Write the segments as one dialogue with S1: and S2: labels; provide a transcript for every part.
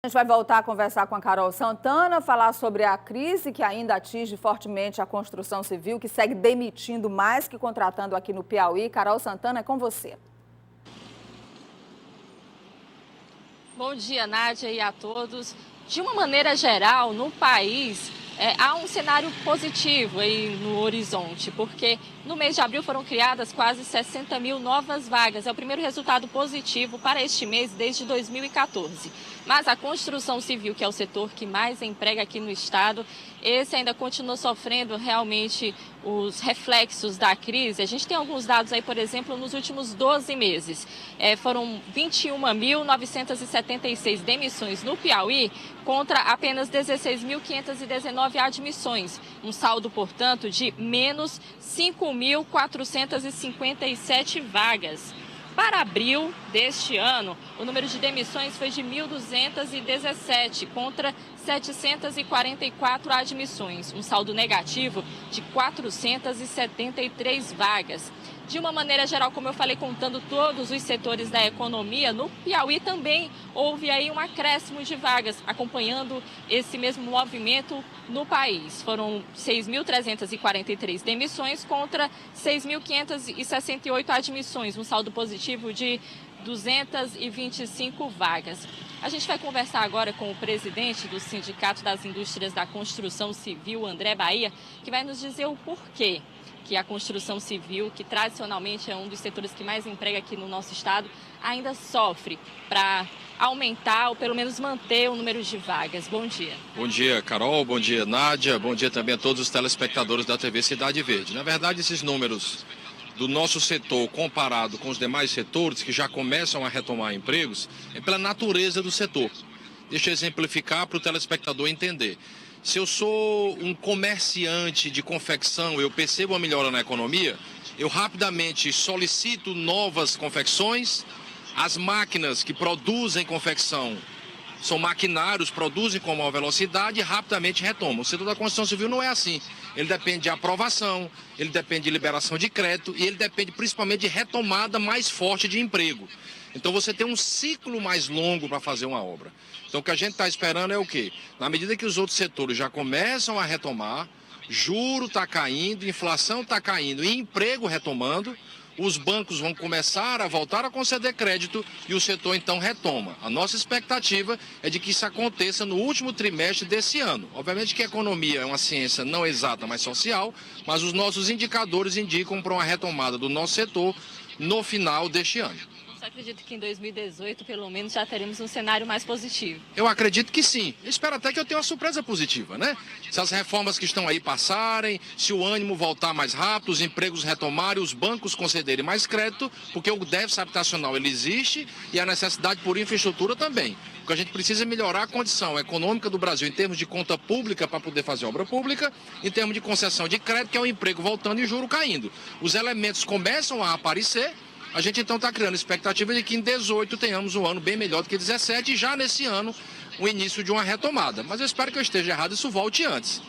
S1: A gente vai voltar a conversar com a Carol Santana, falar sobre a crise que ainda atinge fortemente a construção civil, que segue demitindo mais que contratando aqui no Piauí. Carol Santana, é com você.
S2: Bom dia, Nádia, e a todos. De uma maneira geral, no país, há um cenário positivo aí no horizonte, porque no mês de abril foram criadas quase 60 mil novas vagas. É o primeiro resultado positivo para este mês desde 2014. Mas a construção civil, que é o setor que mais emprega aqui no estado, esse ainda continua sofrendo realmente os reflexos da crise. A gente tem alguns dados aí, por exemplo, nos últimos 12 meses. Foram 21.976 demissões no Piauí contra apenas 16.519 admissões. Um saldo, portanto, de menos 5.457 vagas. Para abril deste ano, o número de demissões foi de 1.217 contra 744 admissões, um saldo negativo de 473 vagas. De uma maneira geral, como eu falei, contando todos os setores da economia, no Piauí também houve aí um acréscimo de vagas, acompanhando esse mesmo movimento no país. Foram 6.343 demissões contra 6.568 admissões, um saldo positivo de 225 vagas. A gente vai conversar agora com o presidente do Sindicato das Indústrias da Construção Civil, André Bahia, que vai nos dizer o porquê que a construção civil, que tradicionalmente é um dos setores que mais emprega aqui no nosso estado, ainda sofre para aumentar ou pelo menos manter o número de vagas. Bom dia.
S3: Bom dia, Carol. Bom dia, Nádia. Bom dia também a todos os telespectadores da TV Cidade Verde. Na verdade, esses números do nosso setor comparado com os demais setores que já começam a retomar empregos é pela natureza do setor. Deixa eu exemplificar para o telespectador entender. Se eu sou um comerciante de confecção, eu percebo uma melhora na economia, eu rapidamente solicito novas confecções, as máquinas que produzem confecção são maquinários, produzem com maior velocidade e rapidamente retomam. O setor da construção civil não é assim. Ele depende de aprovação, ele depende de liberação de crédito e ele depende principalmente de retomada mais forte de emprego. Então você tem um ciclo mais longo para fazer uma obra. Então o que a gente está esperando é o quê? Na medida que os outros setores já começam a retomar, juro está caindo, inflação está caindo e emprego retomando, os bancos vão começar a voltar a conceder crédito e o setor então retoma. A nossa expectativa é de que isso aconteça no último trimestre desse ano. Obviamente que a economia é uma ciência não exata, mas social, mas os nossos indicadores indicam para uma retomada do nosso setor no final deste ano.
S2: Você acredita que em 2018, pelo menos, já teremos um cenário mais positivo?
S3: Eu acredito que sim. Eu espero até que eu tenha uma surpresa positiva, né? Se as reformas que estão aí passarem, se o ânimo voltar mais rápido, os empregos retomarem, os bancos concederem mais crédito, porque o déficit habitacional ele existe e a necessidade por infraestrutura também. Porque a gente precisa melhorar a condição econômica do Brasil em termos de conta pública para poder fazer obra pública, em termos de concessão de crédito, que é o emprego voltando e juro caindo. Os elementos começam a aparecer. A gente então está criando expectativa de que em 2018 tenhamos um ano bem melhor do que 2017 e já nesse ano o início de uma retomada. Mas eu espero que eu esteja errado e isso volte antes.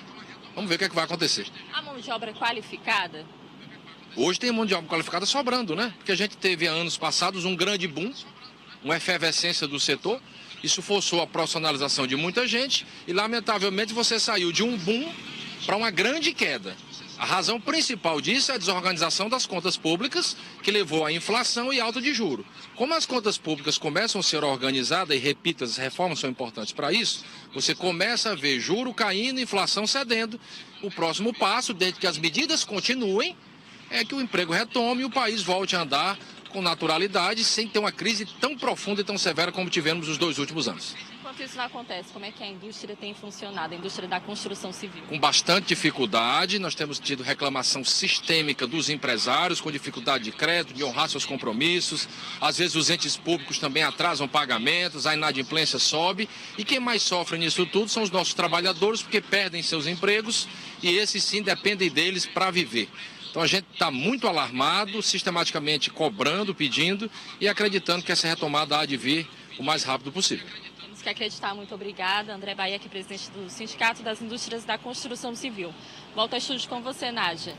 S3: Vamos ver o que é que vai acontecer.
S2: A mão de obra qualificada?
S3: Hoje tem mão de obra qualificada sobrando, né? Porque a gente teve anos passados um grande boom, uma efervescência do setor. Isso forçou a profissionalização de muita gente e lamentavelmente você saiu de um boom para uma grande queda. A razão principal disso é a desorganização das contas públicas, que levou à inflação e alta de juros. Como as contas públicas começam a ser organizadas, e repito, as reformas são importantes para isso, você começa a ver juro caindo, inflação cedendo. O próximo passo, desde que as medidas continuem, é que o emprego retome e o país volte a andar com naturalidade, sem ter uma crise tão profunda e tão severa como tivemos nos 2 últimos anos.
S2: Enquanto isso não acontece, como é que a indústria tem funcionado, a indústria da construção civil?
S3: Com bastante dificuldade, nós temos tido reclamação sistêmica dos empresários, com dificuldade de crédito, de honrar seus compromissos. Às vezes os entes públicos também atrasam pagamentos, a inadimplência sobe. E quem mais sofre nisso tudo são os nossos trabalhadores, porque perdem seus empregos e esses sim dependem deles para viver. Então a gente está muito alarmado, sistematicamente cobrando, pedindo e acreditando que essa retomada há de vir o mais rápido possível.
S2: Temos que acreditar. Muito obrigada. André Bahia, que é presidente do Sindicato das Indústrias da Construção Civil. Volto ao estúdio com você, Nádia.